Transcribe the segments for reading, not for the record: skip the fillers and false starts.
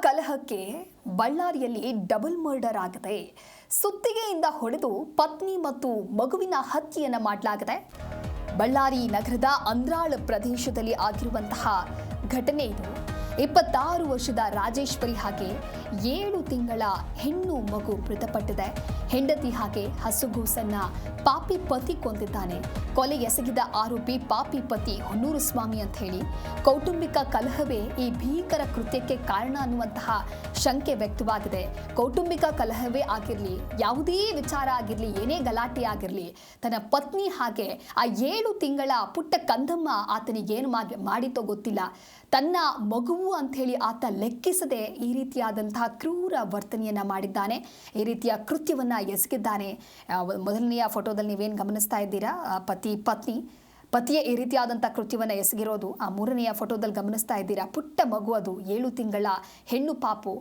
ಕಲಹಕ್ಕೆ ಬಳ್ಳಾರಿಯಲ್ಲಿ double murder ಆಗಿದೆ. ಸುತ್ತಿಗೆಯಿಂದ ಹೊಡೆದು ಪತ್ನಿ ಮತ್ತು ಮಗುವಿನ ಹತ್ಯೆಯನ್ನು ಮಾಡಲಾಗಿದೆ. ಬಳ್ಳಾರಿ ನಗರದ ಅಂದ್ರಾಳ್ ಪ್ರದೇಶದಲ್ಲಿ ಆಗಿರುವಂತಹ ಘಟನೆ ಇದು. 26 ವರ್ಷದ ರಾಜೇಶ್ವರಿ ಹಾಗೆ 7 ತಿಂಗಳ ಹೆಣ್ಣು ಮಗು ಮೃತಪಟ್ಟಿದೆ. ಹೆಂಡತಿ ಹಾಗೆ ಹಸುಗೂಸನ್ನ ಪಾಪಿ ಪತಿ ಕೊಂದಿದ್ದಾನೆ. ಕೊಲೆ ಎಸಗಿದ ಆರೋಪಿ ಪಾಪಿ ಪತಿ ಹೊನ್ನೂರು ಸ್ವಾಮಿ ಅಂತ ಹೇಳಿ ಕೌಟುಂಬಿಕ ಕಲಹವೇ ಈ ಭೀಕರ ಕೃತ್ಯಕ್ಕೆ ಕಾರಣ ಅನ್ನುವಂತಹ ಶಂಕೆ ವ್ಯಕ್ತವಾಗಿದೆ. ಕೌಟುಂಬಿಕ ಕಲಹವೇ ಆಗಿರಲಿ, ಯಾವುದೇ ವಿಚಾರ ಆಗಿರಲಿ, ಏನೇ ಗಲಾಟೆ ಆಗಿರಲಿ, ತನ್ನ ಪತ್ನಿ ಹಾಗೆ ಆ 7 ತಿಂಗಳ ಪುಟ್ಟ ಕಂದಮ್ಮ ಆತನಿಗೇನು ಮಾಡಿತೋ ಗೊತ್ತಿಲ್ಲ, ತನ್ನ ಮಗುವು ಅಂಥೇಳಿ ಆತ ಲೆಕ್ಕಿಸದೆ ಈ ರೀತಿಯಾದಂತಹ ಕ್ರೂರ ವರ್ತನೆಯನ್ನು ಮಾಡಿದ್ದಾನೆ. ಈ ರೀತಿಯ ಕೃತ್ಯವನ್ನು ಎಸಗಿದ್ದಾನೆ. ಮೊದಲನೆಯ ಫೋಟೋದಲ್ಲಿ ನೀವೇನು ಗಮನಿಸ್ತಾ ಇದ್ದೀರಾ, ಪತಿಯೇ ಈ ರೀತಿಯಾದಂಥ ಕೃತ್ಯವನ್ನು ಎಸಗಿರೋದು. ಆ 3ನೆಯ ಫೋಟೋದಲ್ಲಿ ಗಮನಿಸ್ತಾ ಇದ್ದೀರಾ, ಪುಟ್ಟ ಮಗು, ಅದು 7 ತಿಂಗಳ ಹೆಣ್ಣು ಪಾಪು.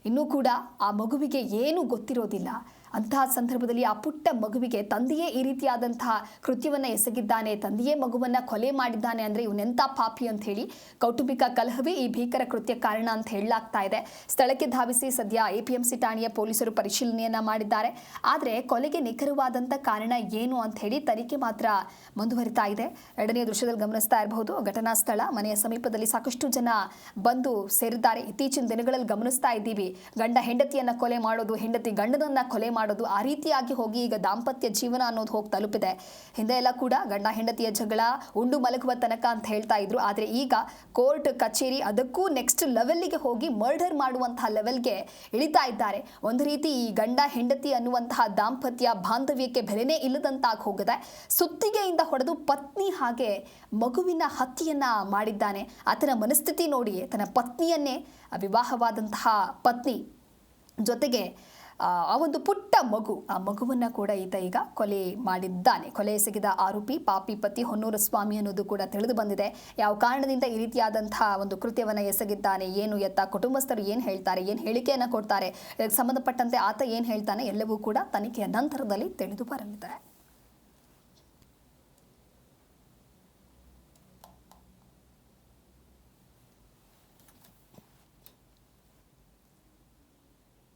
ಇನ್ನೂ ಕೂಡ ಆ ಮಗುವಿಗೆ ಏನೂ ಗೊತ್ತಿರೋದಿಲ್ಲ. ಅಂತಹ ಸಂದರ್ಭದಲ್ಲಿ ಆ ಪುಟ್ಟ ಮಗುವಿಗೆ ತಂದೆಯೇ ಈ ರೀತಿಯಾದಂತಹ ಕೃತ್ಯವನ್ನು ಎಸಗಿದ್ದಾನೆ, ತಂದೆಯೇ ಮಗುವನ್ನು ಕೊಲೆ ಮಾಡಿದ್ದಾನೆ ಅಂದರೆ ಇವನೆಂಥ ಪಾಪಿ ಅಂತ ಹೇಳಿ ಕೌಟುಂಬಿಕ ಕಲಹವೇ ಈ ಭೀಕರ ಕೃತ್ಯ ಕಾರಣ ಅಂತ ಹೇಳಲಾಗ್ತಾ ಇದೆ. ಸ್ಥಳಕ್ಕೆ ಧಾವಿಸಿ ಸದ್ಯ APMC ಠಾಣೆಯ ಪೊಲೀಸರು ಪರಿಶೀಲನೆಯನ್ನ ಮಾಡಿದ್ದಾರೆ. ಆದರೆ ಕೊಲೆಗೆ ನಿಖರವಾದಂಥ ಕಾರಣ ಏನು ಅಂತ ಹೇಳಿ ತನಿಖೆ ಮಾತ್ರ ಮುಂದುವರಿತಾ ಇದೆ. ಎರಡನೆಯ ದೃಶ್ಯದಲ್ಲಿ ಗಮನಿಸ್ತಾ ಇರಬಹುದು, ಘಟನಾ ಸ್ಥಳ, ಮನೆಯ ಸಮೀಪದಲ್ಲಿ ಸಾಕಷ್ಟು ಜನ ಬಂದು ಸೇರಿದ್ದಾರೆ. ಇತ್ತೀಚಿನ ದಿನಗಳಲ್ಲಿ ಗಮನಿಸ್ತಾ ಇದ್ದೀವಿ, ಗಂಡ ಹೆಂಡತಿಯನ್ನ ಕೊಲೆ ಮಾಡೋದು, ಹೆಂಡತಿ ಗಂಡನನ್ನ ಕೊಲೆ ಮಾಡೋದು, ಆ ರೀತಿಯಾಗಿ ಹೋಗಿ ಈಗ ದಾಂಪತ್ಯ ಜೀವನ ಅನ್ನೋದು ಹೋಗಿ ತಲುಪಿದೆ. ಹಿಂದೆ ಎಲ್ಲ ಕೂಡ ಗಂಡ ಹೆಂಡತಿಯ ಜಗಳ ಉಂಡು ಮಲಗುವ ತನಕ ಅಂತ ಹೇಳ್ತಾ ಇದ್ರು. ಆದರೆ ಈಗ ಕೋರ್ಟ್ ಕಚೇರಿ ಅದಕ್ಕೂ ನೆಕ್ಸ್ಟ್ ಲೆವೆಲ್ಗೆ ಹೋಗಿ ಮರ್ಡರ್ ಮಾಡುವಂತಹ ಲೆವೆಲ್ಗೆ ಇಳಿತಾ ಇದ್ದಾರೆ. ಒಂದು ರೀತಿ ಈ ಗಂಡ ಹೆಂಡತಿ ಅನ್ನುವಂತಹ ದಾಂಪತ್ಯ ಬಾಂಧವ್ಯಕ್ಕೆ ಬೆಲೆನೇ ಇಲ್ಲದಂತಾಗಿ ಹೋಗಿದೆ. ಸುತ್ತಿಗೆಯಿಂದ ಹೊಡೆದು ಪತ್ನಿ ಹಾಗೆ ಮಗುವಿನ ಹತ್ಯೆಯನ್ನ ಮಾಡಿದ್ದಾನೆ. ಆತನ ಮನಸ್ಥಿತಿ ನೋಡಿ, ತನ್ನ ಪತ್ನಿಯನ್ನೇ, ವಿವಾಹವಾದಂತಹ ಪತ್ನಿ ಜೊತೆಗೆ ಆ ಒಂದು ಪುಟ್ಟ ಮಗು, ಆ ಮಗುವನ್ನು ಕೂಡ ಈತ ಈಗ ಕೊಲೆ ಮಾಡಿದ್ದಾನೆ. ಕೊಲೆ ಎಸಗಿದ ಆರೋಪಿ ಪಾಪಿ ಪತಿ ಹೊನ್ನೂರು ಸ್ವಾಮಿ ಅನ್ನೋದು ಕೂಡ ತಿಳಿದು ಬಂದಿದೆ. ಯಾವ ಕಾರಣದಿಂದ ಈ ರೀತಿಯಾದಂತಹ ಒಂದು ಕೃತ್ಯವನ್ನು ಎಸಗಿದ್ದಾನೆ, ಏನು ಎತ್ತ, ಕುಟುಂಬಸ್ಥರು ಏನು ಹೇಳ್ತಾರೆ, ಏನು ಹೇಳಿಕೆಯನ್ನು ಕೊಡ್ತಾರೆ, ಇದಕ್ಕೆ ಸಂಬಂಧಪಟ್ಟಂತೆ ಆತ ಏನು ಹೇಳ್ತಾನೆ, ಎಲ್ಲವೂ ಕೂಡ ತನಿಖೆಯ ನಂತರದಲ್ಲಿ ತಿಳಿದು ಬರಲಿದೆ.